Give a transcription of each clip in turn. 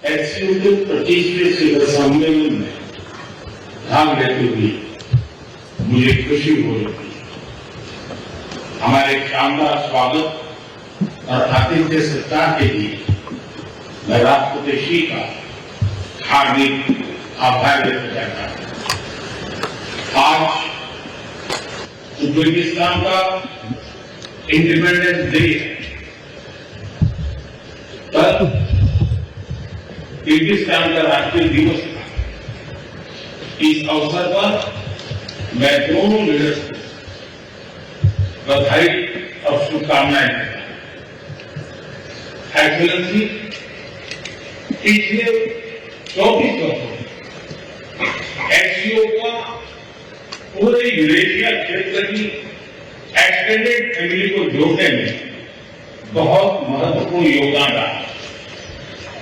HCU के 25वें शिखर सम्मेलन में भाग लेते हुए मुझे खुशी हो रही थी। हमारे शानदार स्वागत और आतिथ्य सत्कार के लिए मैं राष्ट्रपति श्री का हार्दिक आभार व्यक्त करता हूं। आज उज्बेकिस्तान का इंडिपेंडेंस डे है। कल किर्गिस्तान का राष्ट्रीय दिवस था। इस अवसर पर मैं दोनों लीडर्स को बधाई और शुभकामनाएं देता हूं। एक्सेलेंसी, पिछले 24 वर्षों में एचसीयू का पूरे यूरेशिया क्षेत्र की एक्सटेंडेड फैमिली को जोड़ने में बहुत महत्वपूर्ण योगदान रहा।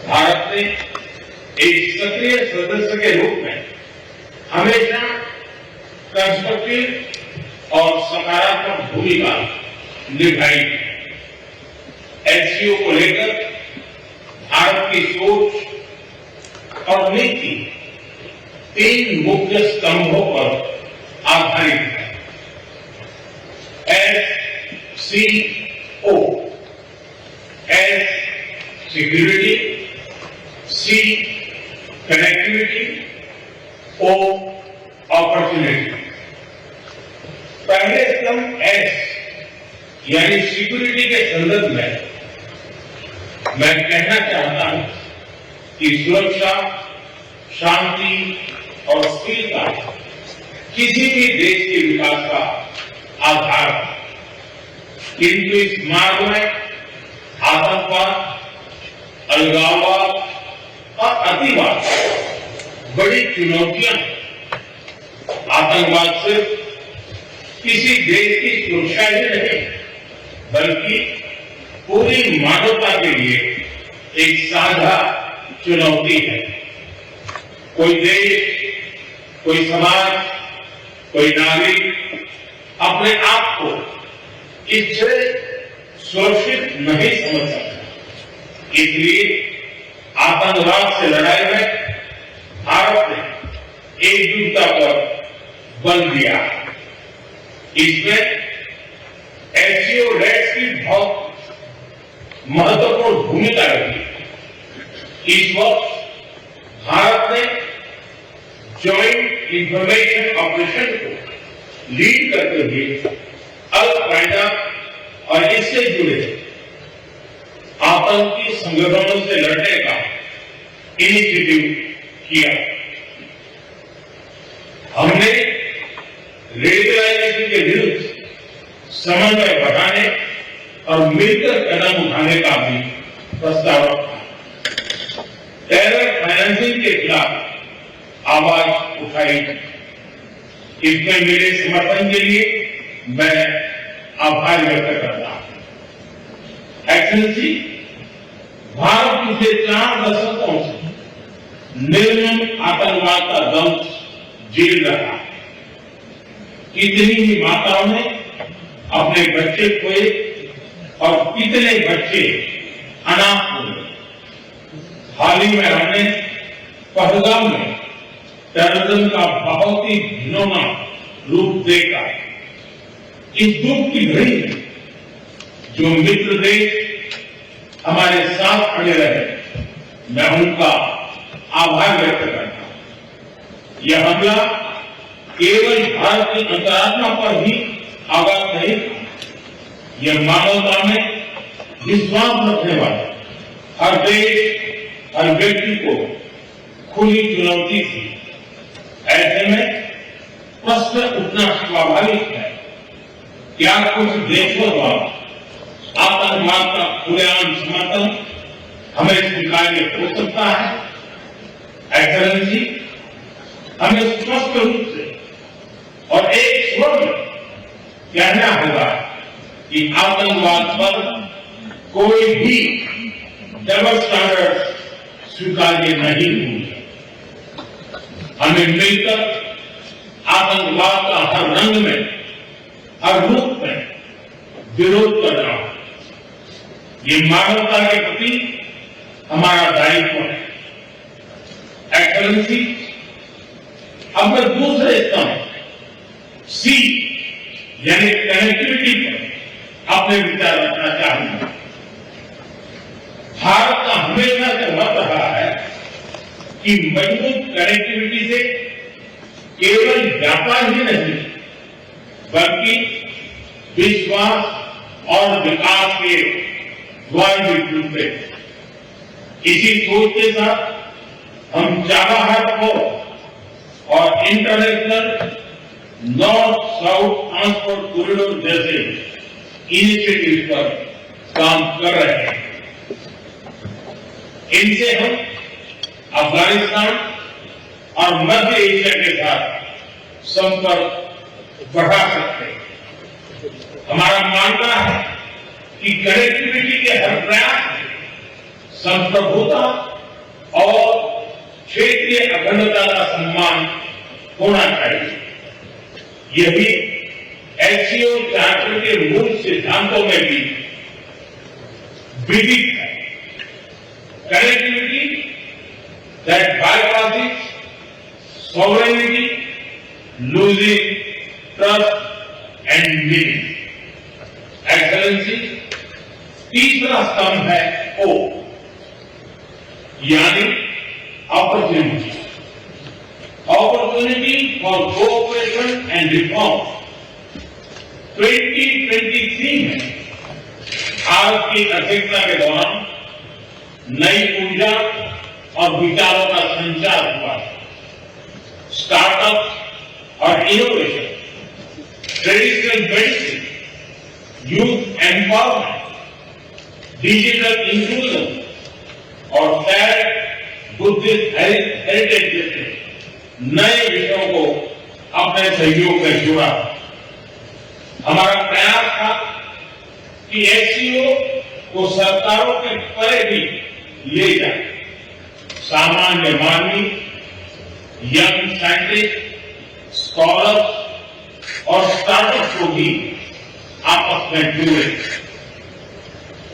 भारत ने एक सक्रिय सदस्य के रूप में हमेशा कंस्ट्रक्टिव और सकारात्मक भूमिका निभाई। एचसीयू को लेकर भारत की सोच और नीति 3 मुख्य स्तंभों पर आधारित है। एससीओ, एस सिक्योरिटी, सी कनेक्टिविटी, ओ अपॉर्चुनिटी। पहले स्तंभ एस यानी सिक्योरिटी के संदर्भ में मैं कहना चाहता हूं कि सुरक्षा, शांति और स्थिरता किसी भी देश के विकास का आधार है। किंतु इस मार्ग में आतंकवाद, अलगाववाद और अतिवाद बड़ी चुनौतियां हैं। आतंकवाद सिर्फ किसी देश की सुरक्षा ही नहीं बल्कि पूरी मानवता के लिए एक साझा चुनौती है। कोई देश, कोई समाज, कोई नागरिक अपने आप को इससे सुरक्षित नहीं समझ सकता। इसलिए आतंकवाद से लड़ाई में भारत ने एकजुटता पर बल दिया। इसमें एचसीयू रेड्स की बहुत महत्वपूर्ण भूमिका रही। इस वक्त भारत ने ज्वाइंट इंफॉर्मेशन ऑपरेशन को लीड करते हुए अल-कायदा और इससे जुड़े आतंकी संगठनों से लड़ने का इनिशिएटिव किया। हमने रेडिकलाइजेशन के विरुद्ध समन्वय बढ़ाने और मिलकर कदम उठाने का भी प्रस्ताव रखा। टेरर फाइनेंसिंग के खिलाफ आवाज उठाई। इसमें मेरे समर्थन के लिए मैं आभार व्यक्त करता हूं। एक्सेलेंसी, भारत पिछले 4 दशकों से निर्मम आतंकवाद का दंश झेल रहा है। कितनी ही माताओं ने अपने बच्चे खोए और कितने बच्चे अनाथ हुए। हाल ही में हमने पहलगाम में टेररिज्म का बहुत ही घिनौना रूप देखा। इस दुख की घड़ी में जो मित्र देश हमारे साथ खड़े रहे, मैं उनका आभार व्यक्त करता हूं। यह हमला केवल भारत की अंतरात्मा पर ही आघात नहीं था, यह मानवता में विश्वास रखने वाले हर देश, हर व्यक्ति को खुली चुनौती थी। ऐसे में प्रश्न उठना स्वाभाविक है, क्या कुछ देशों द्वारा आतंकवाद का खुलेआम समर्थन हमें स्वीकार्य हो सकता है? एक्सेलेंसी, हमें स्पष्ट रूप से और एक स्वर में कहना होगा कि आतंकवाद पर कोई भी डबल स्टैंडर्ड स्वीकार्य नहीं होंगे। हमें मिलकर आतंकवाद का हर रंग में, हर रूप में विरोध करना होगा। ये मानवता के प्रति हमारा दायित्व है। एक्सेलेंसी, अब मैं दूसरे स्तंभ सी यानी कनेक्टिविटी पर अपने विचार रखना चाहूंगा। भारत का हमेशा से मत रहा है कि मजबूत कनेक्टिविटी से केवल व्यापार ही नहीं बल्कि विश्वास और विकास के द्वार भी खुलते। इसी सोच के साथ हम चाबहार को और international north south transport corridor जैसे इनिशिएटिव पर काम कर रहे हैं। इनसे हम अफगानिस्तान और मध्य एशिया के साथ संपर्क बढ़ा सकते हैं। हमारा मानना है कि कनेक्टिविटी के हर प्रयास में संप्रभुता और क्षेत्रीय अखंडता का सम्मान होना चाहिए। यही एससीओ चार्टर के मूल सिद्धांतों में भी विदित है। Connectivity that bypasses sovereignty, losing trust and meaning. Excellency, तीसरा स्तंभ है ओ यानी opportunity. Opportunity for cooperation and reform. 2023 में भारत की अध्यक्षता के दौरान नई ऊर्जा और विचारों का संचार हुआ। स्टार्टअप और innovation, traditional medicine, youth empowerment, digital inclusion और शेयर्ड बुद्धिस्ट हेरिटेज जैसे नए विषयों को अपने सहयोग में जोड़ा। हमारा प्रयास था कि एससीओ को सरकारों के परे भी ले जाए। सामान्य मानवी, यंग साइंटिस्ट, स्कॉलर्स और स्टार्टअप को भी आपस में जुड़े।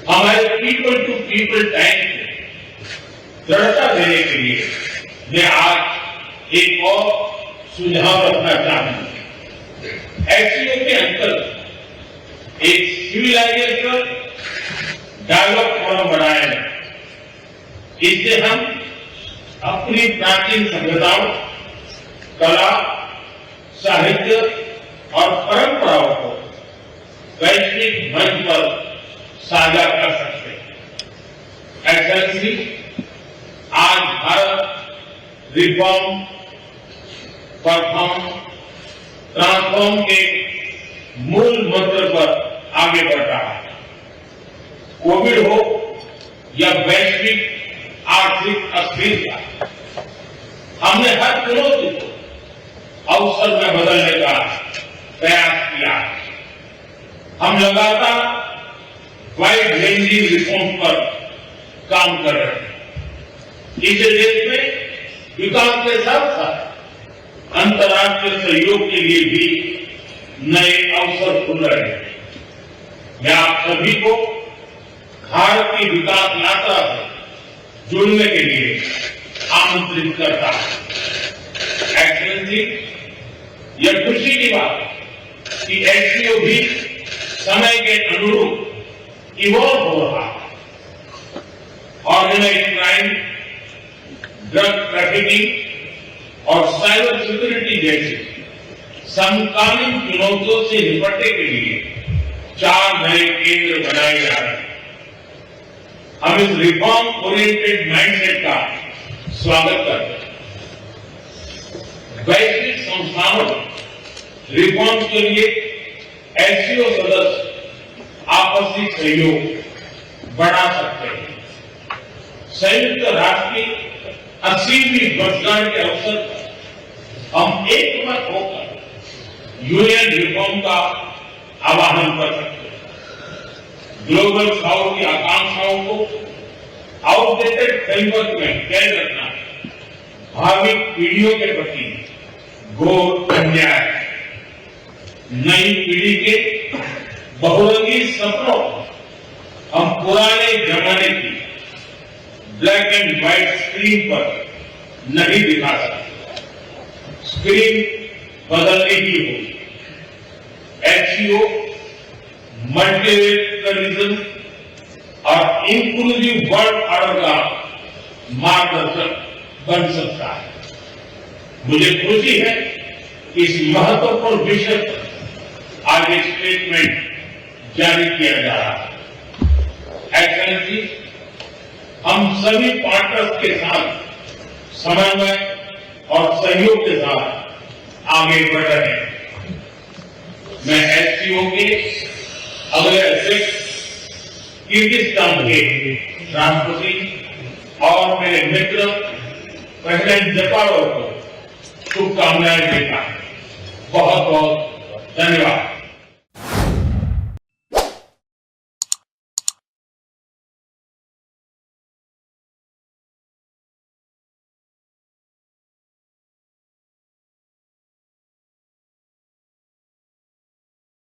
हमारे पीपल टू पीपल टाइम को दृढ़ता देने के लिए मैं आज एक और सुझाव रखना चाहूंगा। एससीओ के अंतर्गत एक सिविलाइजेशन डायलॉग फोरम बनाया जाए। इससे हम अपनी प्राचीन सभ्यताओं, कला, साहित्य और परंपराओं को वैश्विक मंच पर साझा कर सकते हैं। एक्सेलेंसी, आज भारत रिफॉर्म, परफॉर्म, ट्रांसफॉर्म के मूल मंत्र पर आगे बढ़ रहा है। कोविड हो या वैश्विक आर्थिक अस्थिरता, हमने हर चुनौती को अवसर में बदलने का प्रयास किया। हम लगातार वाइड रेंजिंग रिफॉर्म पर काम कर रहे हैं। इस देश में विकास के साथ साथ अंतर्राष्ट्रीय सहयोग के लिए भी नए अवसर खुल रहे हैं। मैं आप सभी को भारत की विकास यात्रा से जुड़ने के लिए आमंत्रित करता हूं। एक्सेलेंसी, यह खुशी की बात है कि एससीओ भी समय के अनुरूप इवॉल्व हो रहा है। ऑर्गेनाइज्ड क्राइम, ड्रग ट्रैफिकिंग और साइबर सिक्योरिटी जैसी समकालीन चुनौतियों से निपटने के लिए 4 नए केंद्र बनाए जा रहे हैं। हम इस रिफॉर्म ओरिएंटेड माइंडसेट का स्वागत करते हैं। वैश्विक संस्थानों में रिफॉर्म के लिए एससीओ सदस्य आपसी सहयोग बढ़ा सकते हैं। संयुक्त राष्ट्र की 80वीं वर्षगांठ के अवसर पर हम एकमत होकर यूएन रिफॉर्म का आह्वान कर सकते हैं। ग्लोबल साउथ की आकांक्षाओं को आउटडेटेड फ्रेमवर्क में कैद रखना भावी पीढ़ियों के प्रति घोर अन्याय है। नई पीढ़ी के बहुरंगी सपनों को हम पुराने जमाने की ब्लैक एंड व्हाइट स्क्रीन पर नहीं दिखा सकते, स्क्रीन बदलनी ही होगी। एचसीओ मल्टीलेटरलिज्म और इंक्लूसिव वर्ल्ड ऑर्डर का मार्गदर्शक बन सकता है। मुझे खुशी है कि इस महत्वपूर्ण विषय पर आज एक स्टेटमेंट जारी किया जा रहा है। एक्सेलेंसी, हम सभी पार्टनर्स के साथ समन्वय और सहयोग के साथ आगे बढ़ रहे हैं। मैं एचसीओ के अगले अध्यक्ष किर्गिस्तान के राष्ट्रपति और मेरे मित्र प्रेसिडेंट जपारोव को शुभकामनाएं देता हूं। बहुत बहुत धन्यवाद।